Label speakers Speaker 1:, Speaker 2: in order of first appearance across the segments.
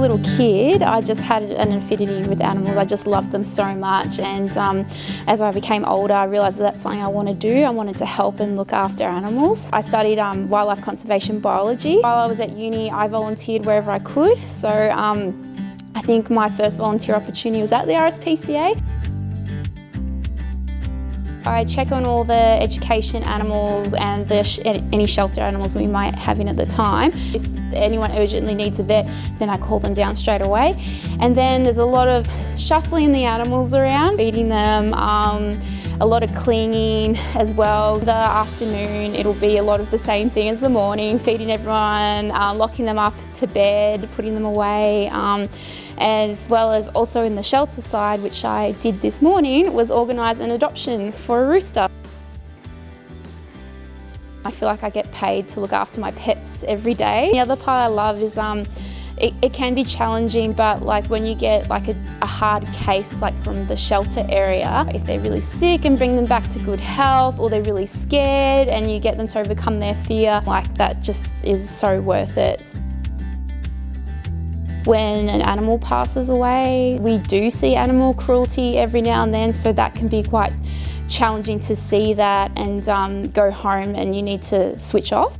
Speaker 1: little kid, I just had an affinity with animals. I just loved them so much, and as I became older, I realised that that's something I want to do. I wanted to help and look after animals. I studied wildlife conservation biology. While I was at uni, I volunteered wherever I could. So I think my first volunteer opportunity was at the Rspca. I check on all the education animals and any shelter animals we might have in at the time. If anyone urgently needs a vet, then I call them down straight away. And then there's a lot of shuffling the animals around, feeding them, a lot of cleaning as well. The afternoon, it'll be a lot of the same thing as the morning, feeding everyone, locking them up to bed, putting them away. As well as also in the shelter side, which I did this morning, was organise an adoption for a rooster. I feel like I get paid to look after my pets every day. The other part I love is it can be challenging, but like when you get like a hard case like from the shelter area, if they're really sick and bring them back to good health, or they're really scared and you get them to overcome their fear, like that just is so worth it. When an animal passes away, we do see animal cruelty every now and then, so that can be quite challenging to see that and go home and you need to switch off.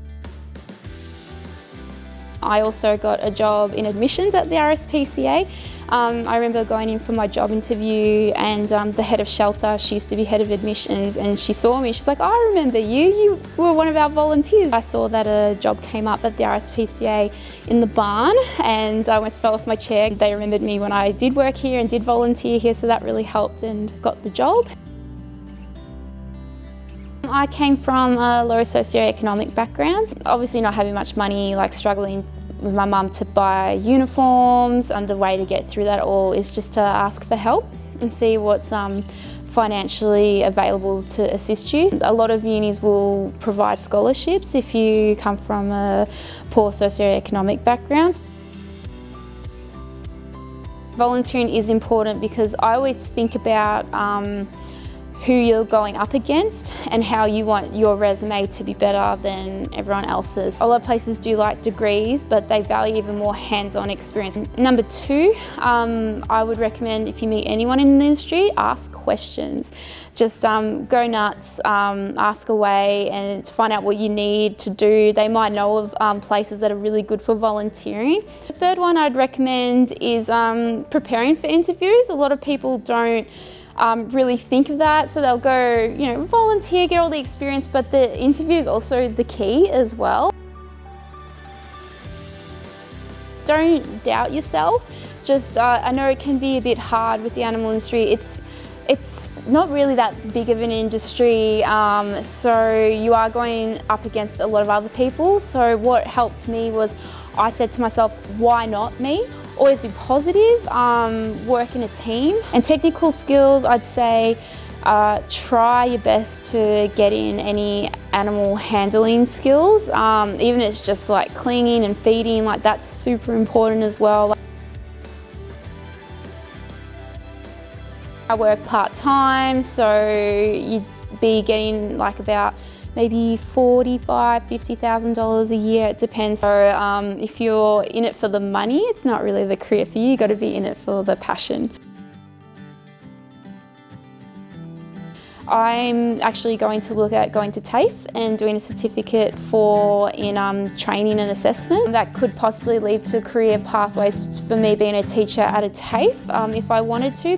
Speaker 1: I also got a job in admissions at the Rspca. I remember going in for my job interview, and the head of shelter, she used to be head of admissions, and she saw me. She's like, "Oh, I remember you. You were one of our volunteers." I saw that a job came up at the Rspca in the barn, and I almost fell off my chair. They remembered me when I did work here and did volunteer here, so that really helped and got the job. I came from a low socioeconomic background. Obviously not having much money, like struggling with my mum to buy uniforms, and the way to get through that all is just to ask for help and see what's financially available to assist you. A lot of unis will provide scholarships if you come from a poor socioeconomic background. Volunteering is important because I always think about who you're going up against and how you want your resume to be better than everyone else's. A lot of places do like degrees, but they value even more hands-on experience. Number two, I would recommend if you meet anyone in the industry, ask questions. Just go nuts, ask away and find out what you need to do. They might know of places that are really good for volunteering. The third one I'd recommend is preparing for interviews. A lot of people don't really think of that, so they'll go, volunteer, get all the experience, but the interview is also the key as well. Don't doubt yourself. Just, I know it can be a bit hard with the animal industry. It's not really that big of an industry, so you are going up against a lot of other people. So what helped me was I said to myself, why not me? Always be positive, work in a team. And technical skills, I'd say try your best to get in any animal handling skills. Even if it's just like cleaning and feeding, like that's super important as well. I work part-time, so you'd be getting like about maybe $45,000, $50,000 a year, it depends. So if you're in it for the money, it's not really the career for you, you've got to be in it for the passion. I'm actually going to look at going to TAFE and doing a certificate in training and assessment. That could possibly lead to career pathways for me being a teacher at a TAFE if I wanted to.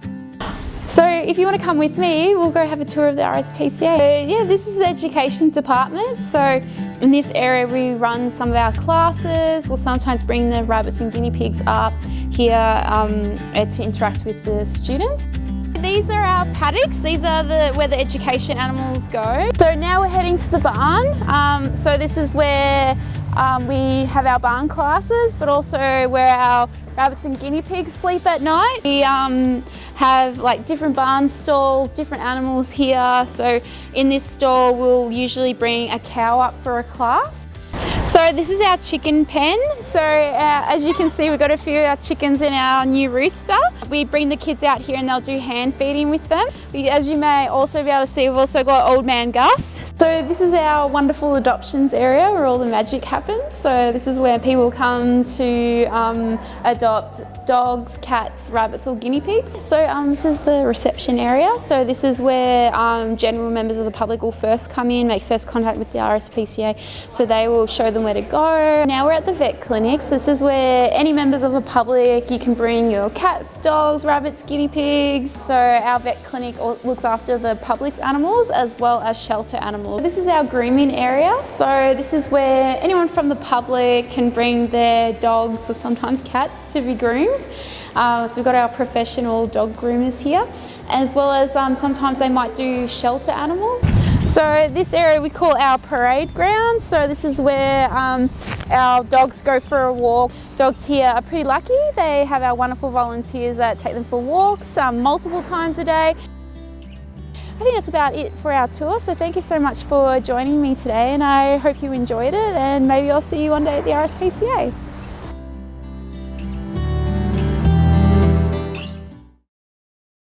Speaker 1: So if you want to come with me, we'll go have a tour of the Rspca. So yeah, this is the education department. So in this area we run some of our classes. We'll sometimes bring the rabbits and guinea pigs up here to interact with the students. These are our paddocks. These are where the education animals go. So now we're heading to the barn. So this is where we have our barn classes, but also where our rabbits and guinea pigs sleep at night. We have like different barn stalls, different animals here. So in this stall, we'll usually bring a cow up for a class. So this is our chicken pen. So as you can see, we've got a few of our chickens in our new rooster. We bring the kids out here and they'll do hand feeding with them. As you may also be able to see, we've also got old man Gus. So this is our wonderful adoptions area where all the magic happens. So this is where people come to adopt dogs, cats, rabbits or guinea pigs. So this is the reception area. So this is where general members of the public will first come in, make first contact with the Rspca. So they will show them where to go. Now we're at the vet clinic. So this is where any members of the public, you can bring your cats, dogs, rabbits, guinea pigs. So our vet clinic looks after the public's animals as well as shelter animals. This is our grooming area, so this is where anyone from the public can bring their dogs or sometimes cats to be groomed. So we've got our professional dog groomers here, as well as sometimes they might do shelter animals. So this area we call our parade ground, so this is where our dogs go for a walk. Dogs here are pretty lucky, they have our wonderful volunteers that take them for walks multiple times a day. I think that's about it for our tour, so thank you so much for joining me today and I hope you enjoyed it and maybe I'll see you one day at the Rspca.